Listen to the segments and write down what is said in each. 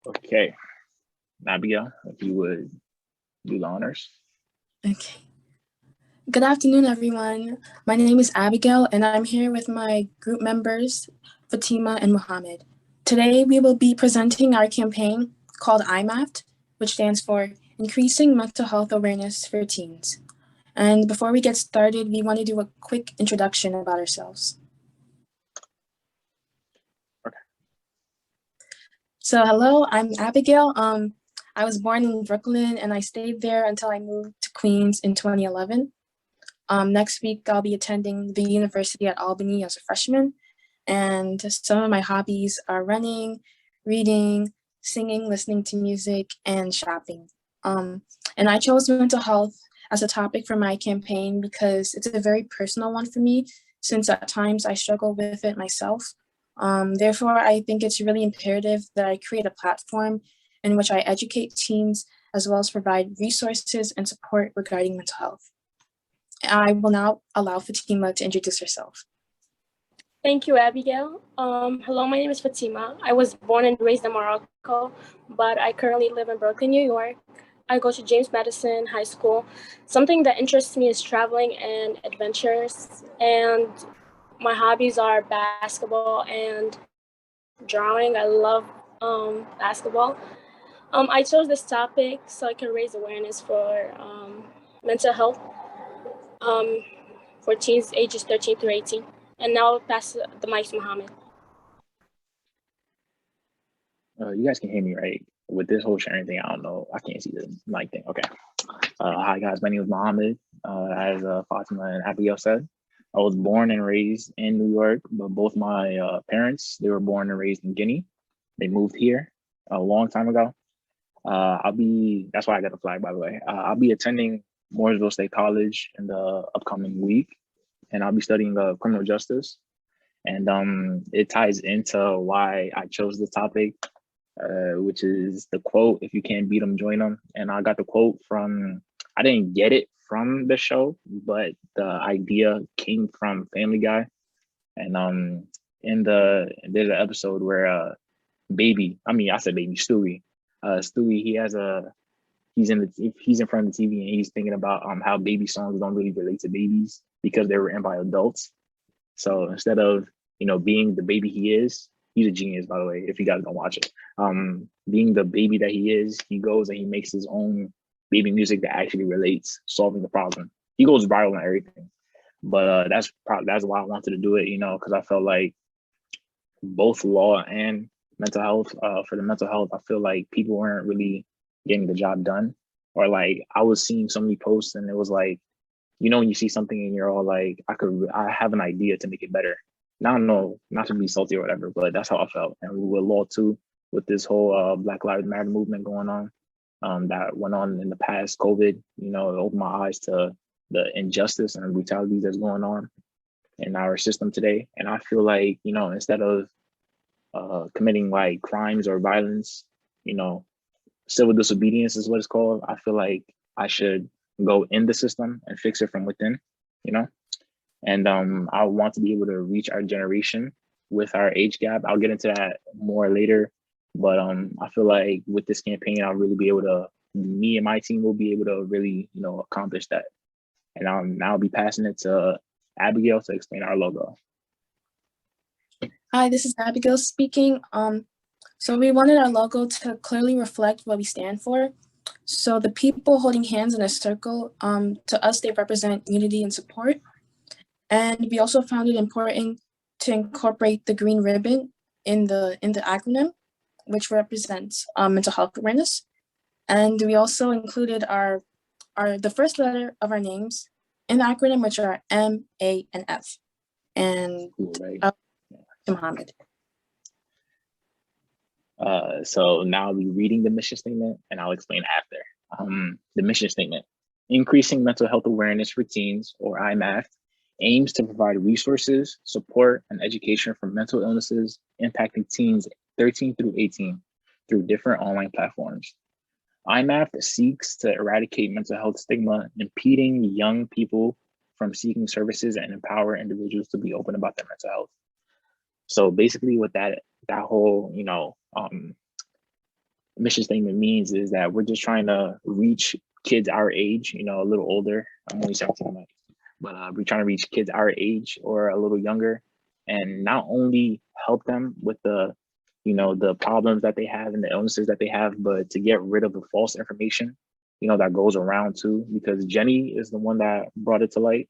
Okay, Abigail, if you would do the honors. Okay. Good afternoon, everyone. My name is Abigail, and I'm here with my group members, Fatima and Mohammed. Today, we will be presenting our campaign called IMAFT, which stands for Increasing Mental Health Awareness for Teens. And before we get started, we want to do a quick introduction about ourselves. Okay. So hello, I'm Abigail. I was born in Brooklyn, and I stayed there until I moved to Queens in 2011. Next week, I'll be attending the University at Albany as a freshman, and some of my hobbies are running, reading, singing, listening to music, and shopping. And I chose mental health as a topic for my campaign because it's a very personal one for me, since at times I struggle with it myself. Therefore, I think it's really imperative that I create a platform in which I educate teens as well as provide resources and support regarding mental health. I will now allow Fatima to introduce herself. Thank you, Abigail. Hello, my name is Fatima. I was born and raised in Morocco, but I currently live in Brooklyn, New York. I go to James Madison High School. Something that interests me is traveling and adventures, and my hobbies are basketball and drawing. I love basketball. I chose this topic so I can raise awareness for mental health for teens ages 13 through 18. And now I'll pass the mic to Mohammed. You guys can hear me, right? With this whole sharing thing, I don't know. I can't see the mic thing. Okay. Hi, guys. My name is Mohammed. As Fatima and Abigail said, I was born and raised in New York, but both my parents, they were born and raised in Guinea. They moved here a long time ago. That's why I got the flag, by the way. I'll be attending Mooresville State College in the upcoming week, and I'll be studying criminal justice. And it ties into why I chose this topic, which is the quote, "If you can't beat them, join them." And I got the quote from, I didn't get it from the show, but the idea came from Family Guy. And there's an episode where Stewie, Stewie, he's in front of the TV and he's thinking about how baby songs don't really relate to babies because they were written by adults. So instead of, being the baby he is, he's a genius, by the way, if you guys don't watch it. Being the baby that he is, he goes and he makes his own baby music that actually relates, solving the problem. He goes viral and everything. But that's why I wanted to do it, because I felt like both law and mental health, for the mental health, I feel like people weren't really getting the job done. Or like I was seeing so many posts and it was like, when you see something and you're all like, I have an idea to make it better. Now, no, not to be salty or whatever, but that's how I felt. And with law too, with this whole Black Lives Matter movement going on, that went on in the past COVID, it opened my eyes to the injustice and brutality that's going on in our system today. And I feel like, instead of committing like crimes or violence, civil disobedience is what it's called. I feel like I should go in the system and fix it from within, and I want to be able to reach our generation with our age gap. I'll get into that more later, but I feel like with this campaign, I'll really be able to, me and my team will be able to really, accomplish that. And I'll now be passing it to Abigail to explain our logo. Hi, this is Abigail speaking. So we wanted our logo to clearly reflect what we stand for. So the people holding hands in a circle, to us, they represent unity and support. And we also found it important to incorporate the green ribbon in the acronym, which represents mental health awareness. And we also included the first letter of our names in the acronym, which are M, A, and F. And Mohammed. So now I'll be reading the mission statement and I'll explain after. The mission statement: increasing mental health awareness for teens, or IMAFT, aims to provide resources, support, and education for mental illnesses impacting teens 13 through 18 through different online platforms. IMAFT seeks to eradicate mental health stigma impeding young people from seeking services and empower individuals to be open about their mental health. So basically with that whole, mission statement means is that we're just trying to reach kids our age, you know, a little older. I'm only 17, but we're trying to reach kids our age or a little younger, and not only help them with the, you know, the problems that they have and the illnesses that they have, but to get rid of the false information, you know, that goes around too, because Jenny is the one that brought it to light.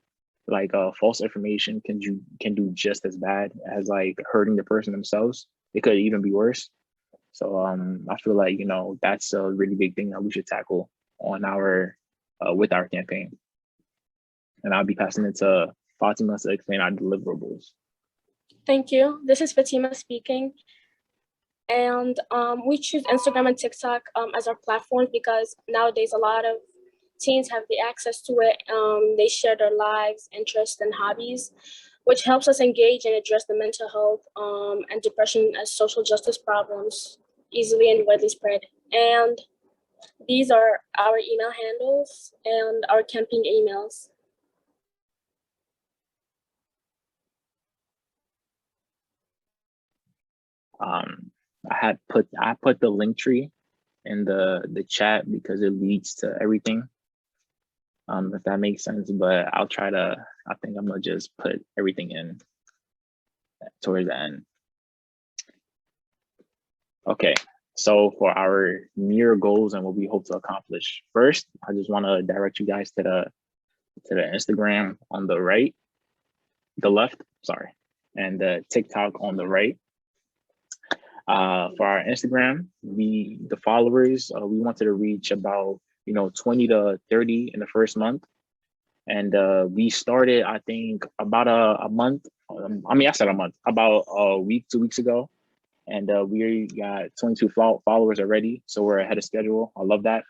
Like false information can do just as bad as like hurting the person themselves. It could even be worse. So I feel like, you know, that's a really big thing that we should tackle on our with our campaign. And I'll be passing it to Fatima to explain our deliverables. Thank you. This is Fatima speaking. And we choose Instagram and TikTok as our platforms because nowadays a lot of teens have the access to it. They share their lives, interests, and hobbies, which helps us engage and address the mental health and depression as social justice problems easily and widely spread. And these are our email handles and our campaign emails. I put the Linktree in the chat because it leads to everything. If that makes sense, but I think I'm gonna just put everything in towards the end. Okay, so for our near goals and what we hope to accomplish, first, I just want to direct you guys to the Instagram on the right, the left, sorry, and the TikTok on the right. For our Instagram, the followers, we wanted to reach about, you know, 20 to 30 in the first month. And we started, I think, about a month. I said a month, about a week, 2 weeks ago. And we got 22 followers already. So we're ahead of schedule. I love that.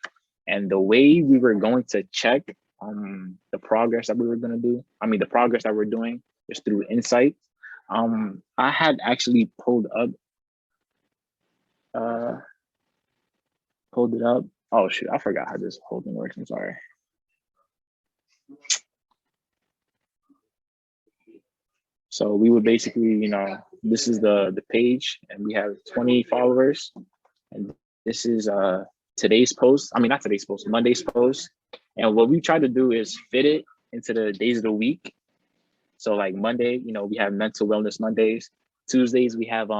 And the way we were going to check the progress that we were going to do, the progress that we're doing is through Insight. I had actually pulled it up. Oh shoot, I forgot how this whole thing works. I'm sorry. So we would basically, you know, this is the page and we have 20 followers. And this is today's post. Not today's post, Monday's post. And what we try to do is fit it into the days of the week. So like Monday, you know, we have mental wellness Mondays. Tuesdays, we have,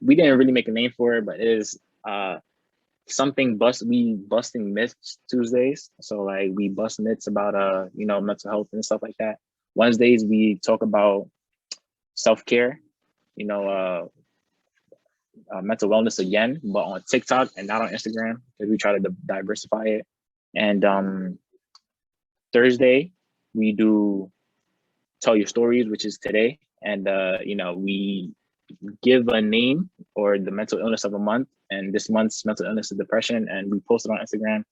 we didn't really make a name for it, but it is busting myths Tuesdays. So like we bust myths about you know, mental health and stuff like that. Wednesdays we talk about self-care, you know, mental wellness again, but on TikTok and not on Instagram because we try to diversify it. And Thursday we do tell your stories, which is today, and you know, we give a name or the mental illness of a month, and this month's mental illness is depression, and we post it on Instagram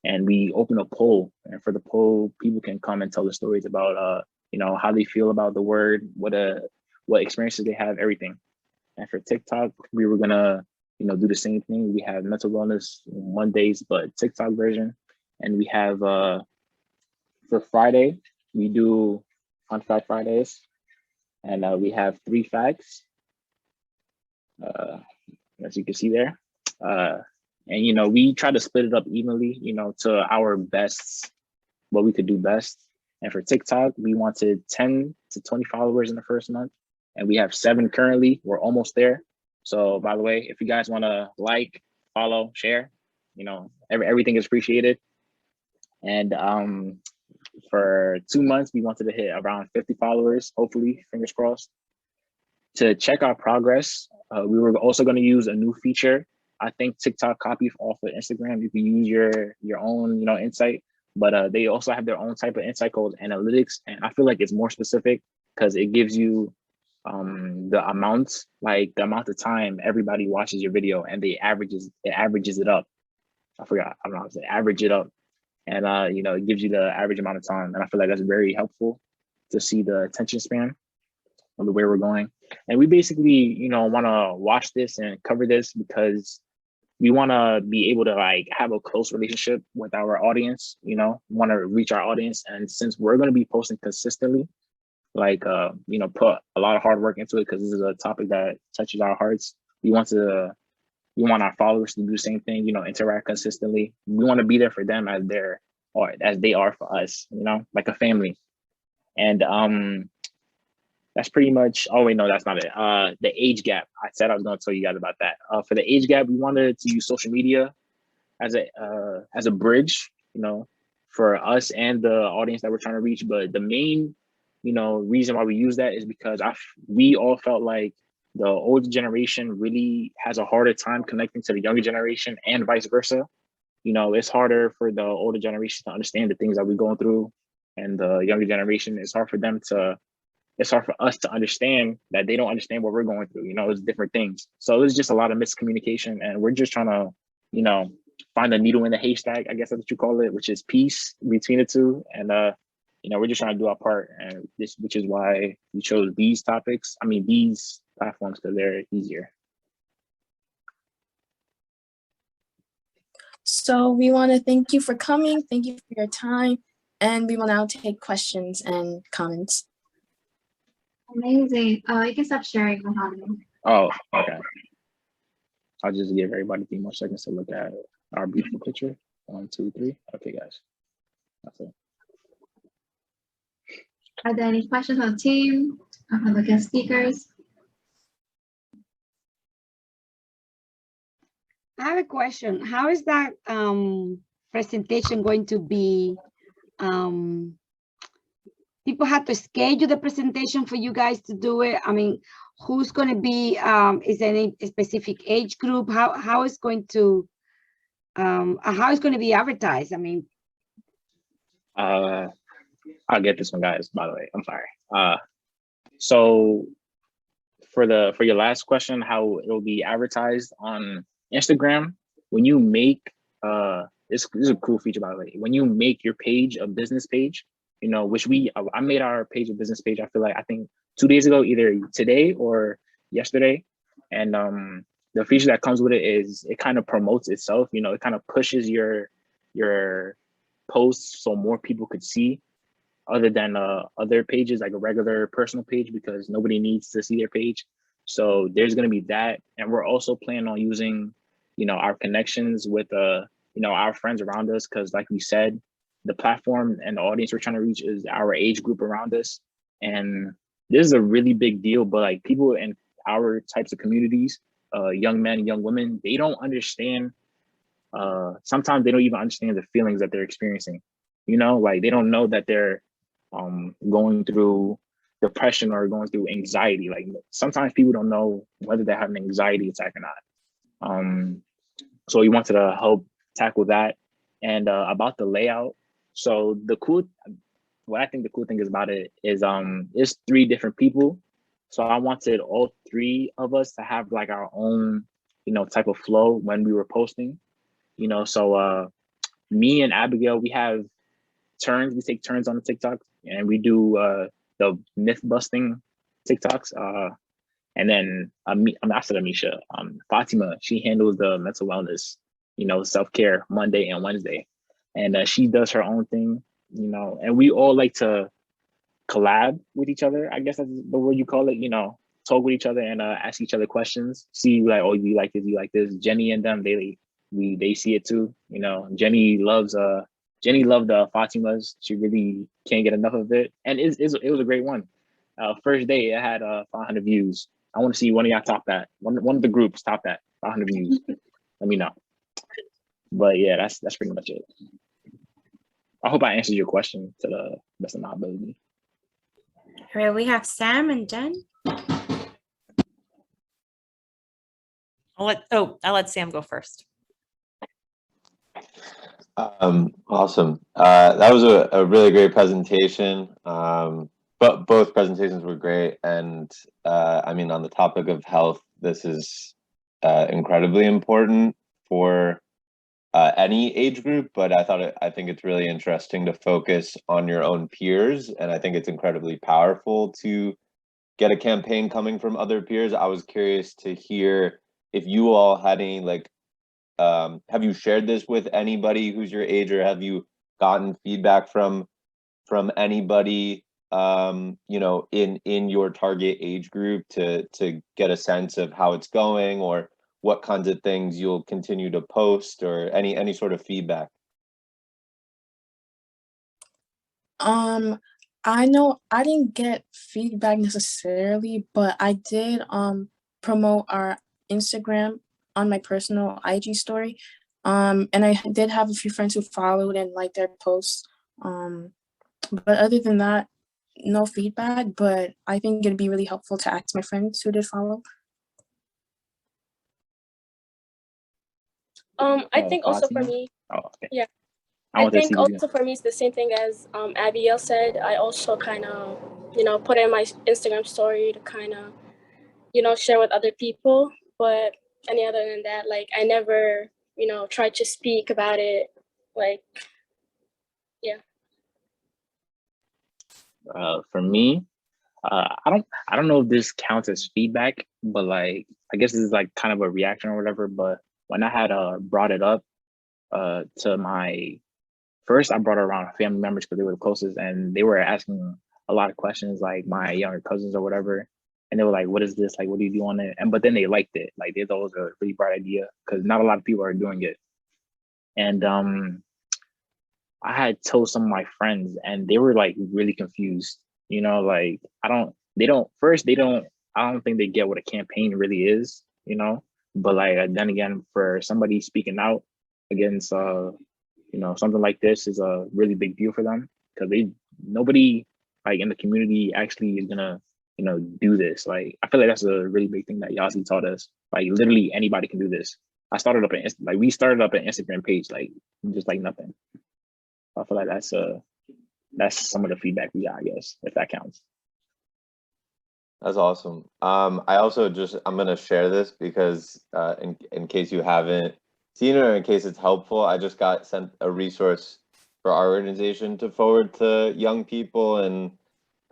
and we open a poll, and for the poll people can come and tell the stories about you know, how they feel about the word, what experiences they have, everything. And for TikTok, we were gonna, you know, do the same thing. We have mental wellness Mondays, but TikTok version. And we have for Friday we do Fun Fact Fridays, and we have 3 facts, as you can see there. And you know, we try to split it up evenly, you know, to our best, what we could do best. And for TikTok, we wanted 10 to 20 followers in the first month, and we have 7 currently. We're almost there. So by the way, if you guys want to like, follow, share, you know, everything is appreciated. And for 2 months, we wanted to hit around 50 followers, hopefully, fingers crossed. To check our progress, we were also going to use a new feature. I think TikTok copied off of Instagram. You can use your own, you know, insight, but they also have their own type of insight called analytics. And I feel like it's more specific because it gives you the amount of time everybody watches your video, and it averages it up. I forgot, I don't know how to say, average it up. And you know, it gives you the average amount of time. And I feel like that's very helpful to see the attention span of the way we're going. And we basically, you know, want to watch this and cover this because we want to be able to like have a close relationship with our audience, you know, want to reach our audience. And since we're going to be posting consistently, like, you know, put a lot of hard work into it because this is a topic that touches our hearts. We want to We want our followers to do the same thing, you know, interact consistently. We want to be there for them as as they are for us, you know, like a family. And that's pretty much, oh wait, no, that's not it. The age gap, I said I was going to tell you guys about that. For the age gap, we wanted to use social media as a bridge, you know, for us and the audience that we're trying to reach. But the main, you know, reason why we use that is because we all felt like the older generation really has a harder time connecting to the younger generation and vice versa. You know, it's harder for the older generation to understand the things that we're going through, and the younger generation, it's hard for us to understand that they don't understand what we're going through. You know, it's different things. So it's just a lot of miscommunication, and we're just trying to, you know, find a needle in the haystack, I guess that's what you call it, which is peace between the two. And you know, we're just trying to do our part, and which is why we chose these platforms, because they're easier. So we want to thank you for coming. Thank you for your time. And we will now take questions and comments. Amazing. You can stop sharing, Mohammed. Oh, okay. I'll just give everybody a few more seconds to look at our beautiful picture. 1, 2, 3. Okay, guys. That's it. Are there any questions on the team, on the guest speakers? I have a question. How is that presentation going to be? People have to schedule the presentation for you guys to do it. I mean, who's going to be? Is there any specific age group? How is going to be advertised? I mean, I'll get this one, guys. By the way, I'm sorry. So for your last question, how it'll be advertised on Instagram, when you make this is a cool feature, by the way. When you make your page a business page, you know, which I made our page a business page, I think 2 days ago, either today or yesterday. And the feature that comes with it is it kind of promotes itself, you know, it kind of pushes your posts so more people could see, other than other pages like a regular personal page, because nobody needs to see their page. So there's going to be that. And we're also planning on using, you know, our connections with, you know, our friends around us. Because like we said, the platform and the audience we're trying to reach is our age group around us. And this is a really big deal. But like people in our types of communities, young men, young women, they don't understand. Sometimes they don't even understand the feelings that they're experiencing. You know, like they don't know that they're going through depression or going through anxiety. Like sometimes people don't know whether they're having an anxiety attack or not. So we wanted to help tackle that. And about the layout, so what I think the cool thing is about it is it's 3 different people. So I wanted all 3 of us to have like our own, you know, type of flow when we were posting, you know. So me and Abigail, we have turns. We take turns on the TikTok, and we do the myth busting TikToks. And then I said Amisha, Fatima, she handles the mental wellness, you know, self-care Monday and Wednesday. And she does her own thing, you know, and we all like to collab with each other. I guess that's the word you call it, you know, talk with each other and ask each other questions. See like, oh, you like this, you like this. Jenny and them, they see it too. You know, Jenny loved Fatima's. She really can't get enough of it. And it was a great one. First day, it had 500 views. I want to see one of y'all top that. One of the groups top that, 500 views. Let me know. But yeah, that's pretty much it. I hope I answered your question to the best of my ability. All right, we have Sam and Jen. I'll let Sam go first. Awesome. That was a really great presentation. But both presentations were great. And I mean, on the topic of health, this is incredibly important for any age group, but I think it's really interesting to focus on your own peers. And I think it's incredibly powerful to get a campaign coming from other peers. I was curious to hear if you all had any, like, have you shared this with anybody who's your age, or have you gotten feedback from anybody, you know, in your target age group to get a sense of how it's going, or what kinds of things you'll continue to post, or any sort of feedback? I know I didn't get feedback necessarily, but I did promote our Instagram on my personal IG story. And I did have a few friends who followed and liked their posts. But other than that, no feedback, but I think it'd be really helpful to ask my friends who did follow. I think also for Fatima? me, Oh, okay. yeah. I I want to see think what you also for me, it's the same thing as Abigail said. I also kind of, put in my Instagram story to kind of, share with other people. But any other than that, like I never, tried to speak about it. Like, yeah. For me, I don't know if this counts as feedback, but like I guess this is like kind of a reaction or whatever. But when I had brought it up to my first, I brought it around family members because they were the closest, and they were asking a lot of questions, like my younger cousins or whatever, and they were like, "What is this? Like, what do you do on it?" And but then they liked it. Like they thought it was a really bright idea because not a lot of people are doing it. And I had told some of my friends, and they were like really confused. Like I don't think they get what a campaign really is. But like then again, for somebody speaking out against something like this is a really big deal for them because nobody like in the community actually is gonna do this. Like I feel like that's a really big thing that YASI taught us. Like literally anybody can do this. We started up an Instagram page, like just like nothing. I feel like that's some of the feedback we got, I guess, if that counts. That's awesome. I also I'm gonna share this because in case you haven't seen it or in case it's helpful, I just got sent a resource for our organization to forward to young people, and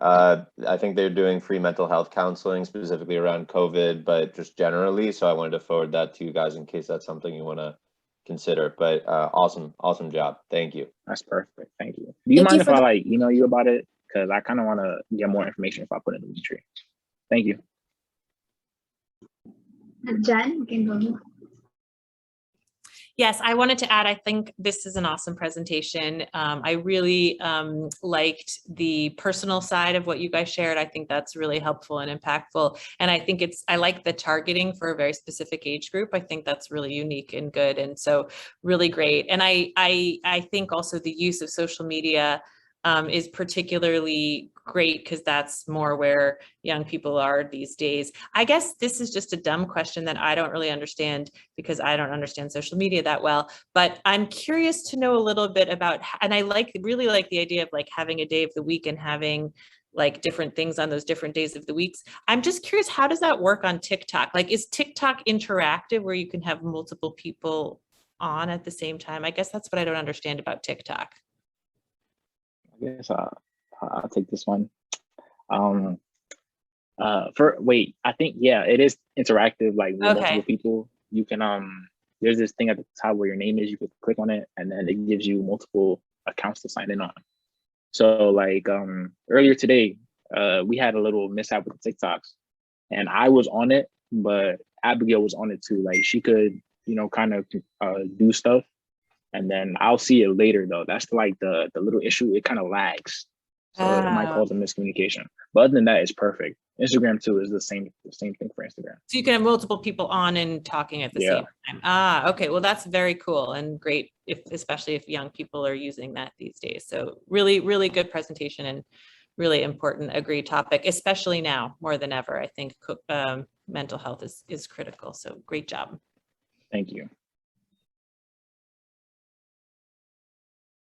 I think they're doing free mental health counseling specifically around COVID, but just generally. So I wanted to forward that to you guys in case that's something you want to consider. But awesome job. Thank you. That's perfect. Thank you. Do you Thank mind you if for I like email you about it? Because I kind of want to get more information if I put it in the Linktree. Thank you. Jen, you can go. Yes, I wanted to add, I think this is an awesome presentation. I really liked the personal side of what you guys shared. I think that's really helpful and impactful. And I think I like the targeting for a very specific age group. I think that's really unique and good. And so really great. And I think also the use of social media is particularly great because that's more where young people are these days. I guess this is just a dumb question that I don't really understand because I don't understand social media that well, but I'm curious to know a little bit about, and I really like the idea of like having a day of the week and having like different things on those different days of the weeks. I'm just curious, how does that work on TikTok? Like, is TikTok interactive where you can have multiple people on at the same time? I guess that's what I don't understand about TikTok. I guess I'll take this one. I think it is interactive, like with multiple people. You can there's this thing at the top where your name is, you can click on it and then it gives you multiple accounts to sign in on. So like earlier today, we had a little mishap with the TikToks and I was on it, but Abigail was on it too. Like she could, kind of do stuff. And then I'll see it later though. That's like the little issue. It kind of lags. So it might cause a miscommunication. But other than that, it's perfect. Instagram too is the same thing for Instagram. So you can have multiple people on and talking at the same time. Okay. Well, that's very cool and great, especially if young people are using that these days. So really, really good presentation and really important, agreed topic, especially now more than ever. I think mental health is critical. So great job. Thank you.